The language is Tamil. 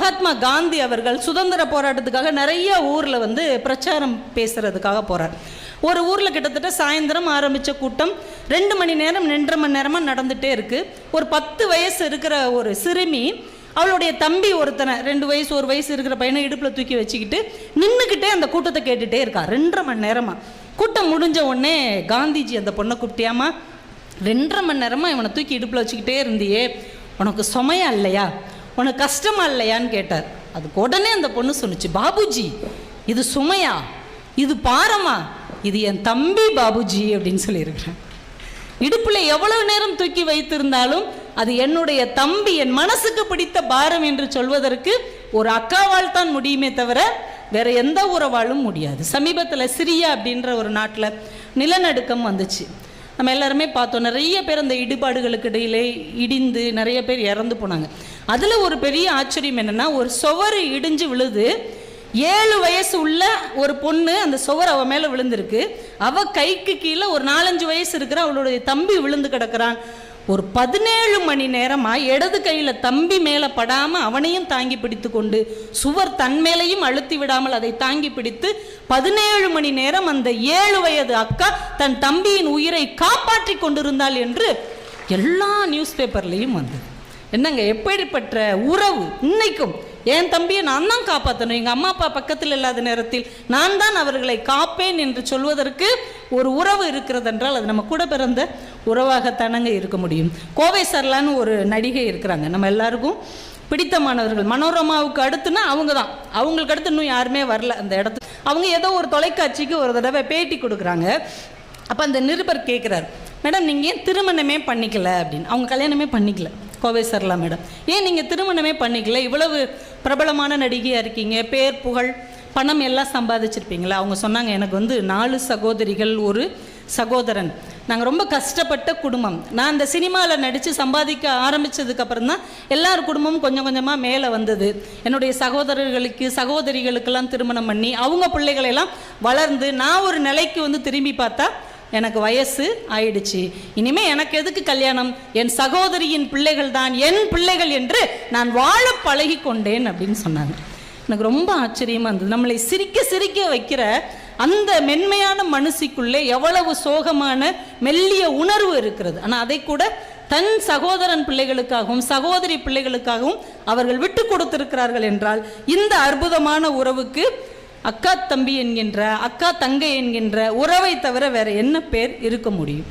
மகாத்மா காந்தி அவர்கள் சுதந்திர போராட்டத்துக்காக நிறைய ஊரில் வந்து பிரச்சாரம் பேசுகிறதுக்காக போகிறார். ஒரு ஊரில் கிட்டத்தட்ட சாயந்தரம் ஆரம்பித்த கூட்டம் 2 மணி நேரம் 2.5 மணி நேரமாக நடந்துகிட்டே இருக்குது. ஒரு 10 வயசு இருக்கிற ஒரு சிறுமி அவளுடைய தம்பி ஒருத்தனை 2 வயசு 1 வயசு இருக்கிற பையனை இடுப்பில் தூக்கி வச்சுக்கிட்டு நின்றுக்கிட்டே அந்த கூட்டத்தை கேட்டுகிட்டே இருக்கா 2.5 மணி நேரமாக. கூட்டம் முடிஞ்ச உடனே காந்திஜி அந்த பொண்ணை கூப்பிட்டியாமா, 2.5 மணி நேரமாக இவனை தூக்கி இடுப்பில் வச்சுக்கிட்டே இருந்தியே, உனக்கு சுமையா இல்லையா, உனக்கு கஷ்டமா இல்லையான்னு கேட்டார். அதுக்கு உடனே அந்த பொண்ணு சொன்னிச்சு, பாபுஜி இது சுமையா, இது பாரமா, இது என் தம்பி பாபுஜி அப்படின்னு சொல்லியிருக்கிறேன். இடுப்பில் எவ்வளவு நேரம் தூக்கி வைத்திருந்தாலும் அது என்னுடைய தம்பி, என் மனசுக்கு பிடித்த பாரம் என்று சொல்வதற்கு ஒரு அக்காவால் தான் முடியுமே தவிர வேற எந்த உறவாலும் முடியாது. சமீபத்தில் சிரியா அப்படின்ற ஒரு நாட்டில் நிலநடுக்கம் வந்துச்சு. நம்ம எல்லாருமே பார்த்தோம், நிறைய பேர் அந்த இடிபாடுகளுக்கு இடையிலே இடிந்து நிறைய பேர் இறந்து போனாங்க. அதில் ஒரு பெரிய ஆச்சரியம் என்னென்னா, ஒரு சுவர் இடிஞ்சு விழுது, 7 வயசு உள்ள ஒரு பொண்ணு அந்த சுவர் அவ மேலே விழுந்திருக்கு. அவ கைக்கு கீழே ஒரு 4-5 வயசு இருக்கிற அவளுடைய தம்பி விழுந்து கிடக்கிறான். ஒரு 17 மணி நேரமாக இடது கையில் தம்பி மேலே படாமல் அவனையும் தாங்கி பிடித்து கொண்டு சுவர் தன் மேலையும் அழுத்தி விடாமல் அதை தாங்கி பிடித்து 17 மணி நேரம் அந்த 7 வயது அக்கா தன் தம்பியின் உயிரை காப்பாற்றி கொண்டிருந்தாள் என்று எல்லா நியூஸ் பேப்பர்லேயும் வந்தது. என்னங்க எப்படிப்பட்ட உறவு! இன்னைக்கும் என் தம்பியை நான் தான் காப்பாற்றணும், எங்கள் அம்மா அப்பா பக்கத்தில் இல்லாத நேரத்தில் நான் தான் அவர்களை காப்பேன் என்று சொல்வதற்கு ஒரு உறவு இருக்கிறது என்றால் அது நம்ம கூட பிறந்த உறவாகத்தானங்க இருக்க முடியும். கோவை சரளான்னு ஒரு நடிகை இருக்கிறாங்க, நம்ம எல்லாருக்கும் பிடித்தமானவர்கள். மனோரமாவுக்கு அடுத்துன்னா அவங்க தான், அவங்களுக்கு அடுத்து இன்னும் யாருமே வரல அந்த இடத்துக்கு. அவங்க ஏதோ ஒரு தொலைக்காட்சிக்கு ஒரு தடவை பேட்டி கொடுக்குறாங்க. அப்போ அந்த நிருபர் கேட்குறாரு, மேடம் நீங்கள் ஏன் திருமணமே பண்ணிக்கல அப்படின்னு. அவங்க கல்யாணமே பண்ணிக்கல, கோவை சரளா மேடம். ஏன் நீங்கள் திருமணமே பண்ணிக்கல, இவ்வளவு பிரபலமான நடிகையாக இருக்கீங்க, பேர் புகழ் பணம் எல்லாம் சம்பாதிச்சிருப்பீங்களா? அவங்க சொன்னாங்க, எனக்கு வந்து 4 சகோதரிகள் 1 சகோதரன், நாங்கள் ரொம்ப கஷ்டப்பட்ட குடும்பம். நான் இந்த சினிமாவில் நடித்து சம்பாதிக்க ஆரம்பித்ததுக்கப்புறம் தான் எல்லார் குடும்பமும் கொஞ்சம் கொஞ்சமாக மேலே வந்தது. என்னுடைய சகோதரிகளுக்கெல்லாம் திருமணம் பண்ணி அவங்க பிள்ளைகளெல்லாம் வளர்ந்து நான் ஒரு நிலைக்கு வந்து திரும்பி பார்த்தா எனக்கு வயசு ஆயிடுச்சு. இனிமே எனக்கு எதுக்கு கல்யாணம், என் சகோதரியின் பிள்ளைகள் தான் என் பிள்ளைகள் என்று நான் வாழ பழகி கொண்டேன் அப்படின்னு சொன்னாங்க. எனக்கு ரொம்ப ஆச்சரியமாக இருந்தது. நம்மளை சிரிக்க சிரிக்க வைக்கிற அந்த மென்மையான மனசுக்குள்ளே எவ்வளவு சோகமான மெல்லிய உணர்வு இருக்கிறது. ஆனால் அதை கூட தன் சகோதரன் பிள்ளைகளுக்காகவும் சகோதரி பிள்ளைகளுக்காகவும் அவர்கள் விட்டு கொடுத்திருக்கிறார்கள் என்றால் இந்த அற்புதமான உறவுக்கு அக்கா தம்பி என்கின்ற, அக்கா தங்கை என்கின்ற உறவை தவிர வேற என்ன பேர் இருக்க முடியும்?